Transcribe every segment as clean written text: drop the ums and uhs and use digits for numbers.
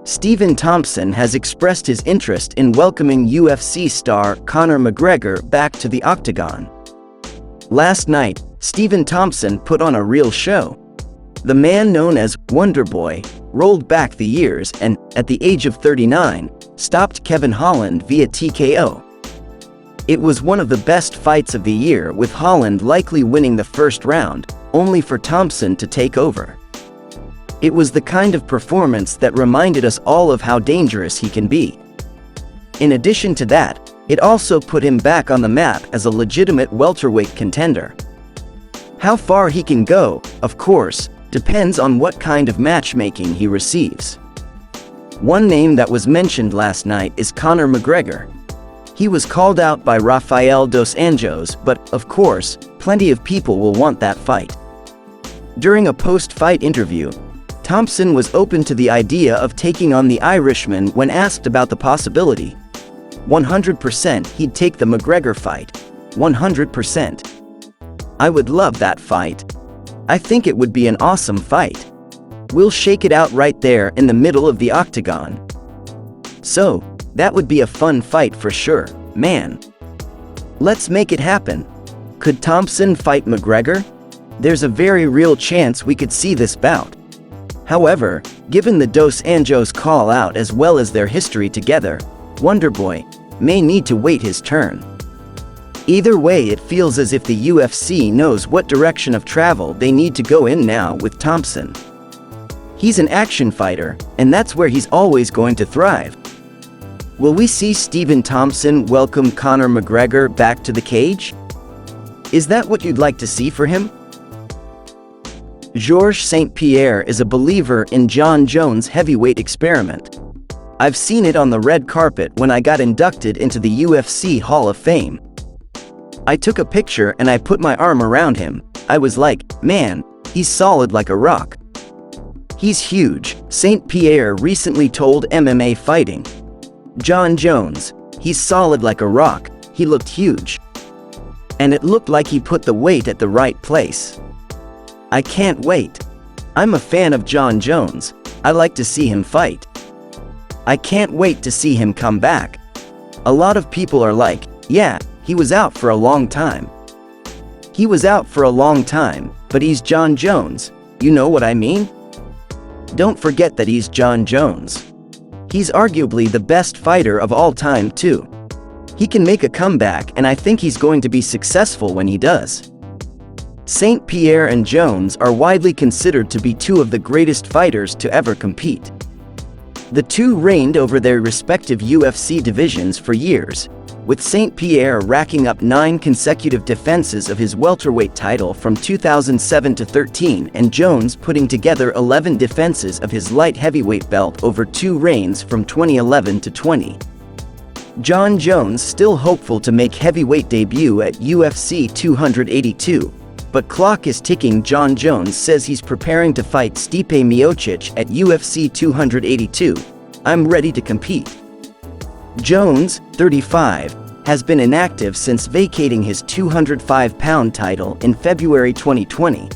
Stephen Thompson has expressed his interest in welcoming UFC star Conor McGregor back to the octagon. Last night, Stephen Thompson put on a real show. The man known as Wonder Boy rolled back the years and, at the age of 39, stopped Kevin Holland via TKO. It was one of the best fights of the year, with Holland likely winning the first round, only for Thompson to take over. It was the kind of performance that reminded us all of how dangerous he can be. In addition to that, it also put him back on the map as a legitimate welterweight contender. How far he can go, of course, depends on what kind of matchmaking he receives. One name that was mentioned last night is Conor McGregor. He was called out by Rafael dos Anjos, but, of course, plenty of people will want that fight. During a post-fight interview, Thompson was open to the idea of taking on the Irishman when asked about the possibility. 100% he'd take the McGregor fight. 100%. I would love that fight. I think it would be an awesome fight. We'll shake it out right there in the middle of the octagon. So, that would be a fun fight for sure, man. Let's make it happen. Could Thompson fight McGregor? There's a very real chance we could see this bout. However, given the Dos Anjos call-out as well as their history together, Wonderboy may need to wait his turn. Either way, it feels as if the UFC knows what direction of travel they need to go in now with Thompson. He's an action fighter, and that's where he's always going to thrive. Will we see Stephen Thompson welcome Conor McGregor back to the cage? Is that what you'd like to see for him? Georges St-Pierre is a believer in Jon Jones' heavyweight experiment. I've seen it on the red carpet when I got inducted into the UFC Hall of Fame. I took a picture and I put my arm around him. I was like, man, he's solid like a rock. He's huge, St-Pierre recently told MMA Fighting. Jon Jones, he's solid like a rock, he looked huge. And it looked like he put the weight at the right place. I can't wait. I'm a fan of Jon Jones. I like to see him fight. I can't wait to see him come back. A lot of people are like, yeah, he was out for a long time. He was out for a long time, but he's Jon Jones. You know what I mean? Don't forget that he's Jon Jones. He's arguably the best fighter of all time too. He can make a comeback, and I think he's going to be successful when he does. St-Pierre and Jones are widely considered to be two of the greatest fighters to ever compete. The two reigned over their respective UFC divisions for years, with St-Pierre racking up 9 consecutive defenses of his welterweight title from 2007 to 13 and Jones putting together 11 defenses of his light heavyweight belt over 2 reigns from 2011 to 20. Jon Jones still hopeful to make heavyweight debut at UFC 282. But clock is ticking. Jon Jones says he's preparing to fight Stipe Miocic at UFC 282. I'm ready to compete. Jones, 35, has been inactive since vacating his 205-pound title in February 2020,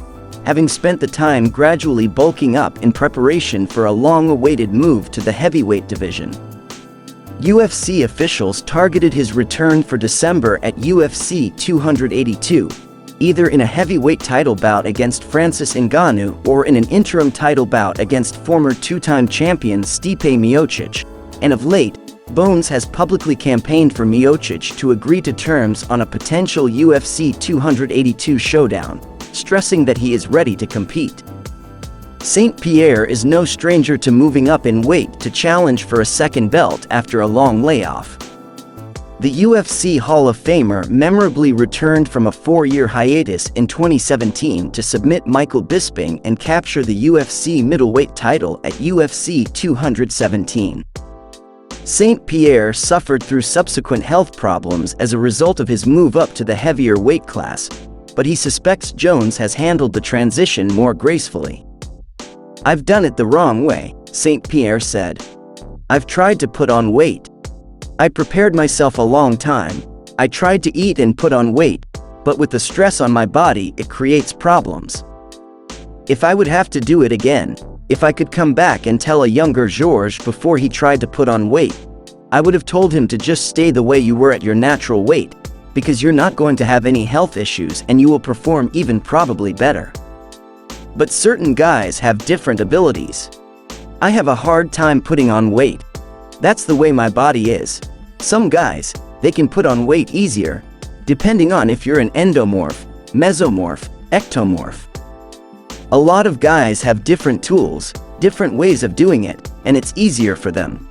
having spent the time gradually bulking up in preparation for a long-awaited move to the heavyweight division. UFC officials targeted his return for December at UFC 282. Either in a heavyweight title bout against Francis Ngannou or in an interim title bout against former 2-time champion Stipe Miocic, and of late, Bones has publicly campaigned for Miocic to agree to terms on a potential UFC 282 showdown, stressing that he is ready to compete. St-Pierre is no stranger to moving up in weight to challenge for a second belt after a long layoff. The UFC Hall of Famer memorably returned from a 4-year hiatus in 2017 to submit Michael Bisping and capture the UFC middleweight title at UFC 217. St-Pierre suffered through subsequent health problems as a result of his move up to the heavier weight class, but he suspects Jones has handled the transition more gracefully. I've done it the wrong way, St-Pierre said. I've tried to put on weight. I prepared myself a long time. I tried to eat and put on weight, but with the stress on my body, it creates problems. If I would have to do it again, If I could come back and tell a younger George before he tried to put on weight, I would have told him to just stay the way you were at your natural weight, because you're not going to have any health issues and you will perform even probably better. But certain guys have different abilities. I have a hard time putting on weight. That's the way my body is. Some guys, they can put on weight easier, depending on if you're an endomorph, mesomorph, ectomorph. A lot of guys have different tools, different ways of doing it, and it's easier for them.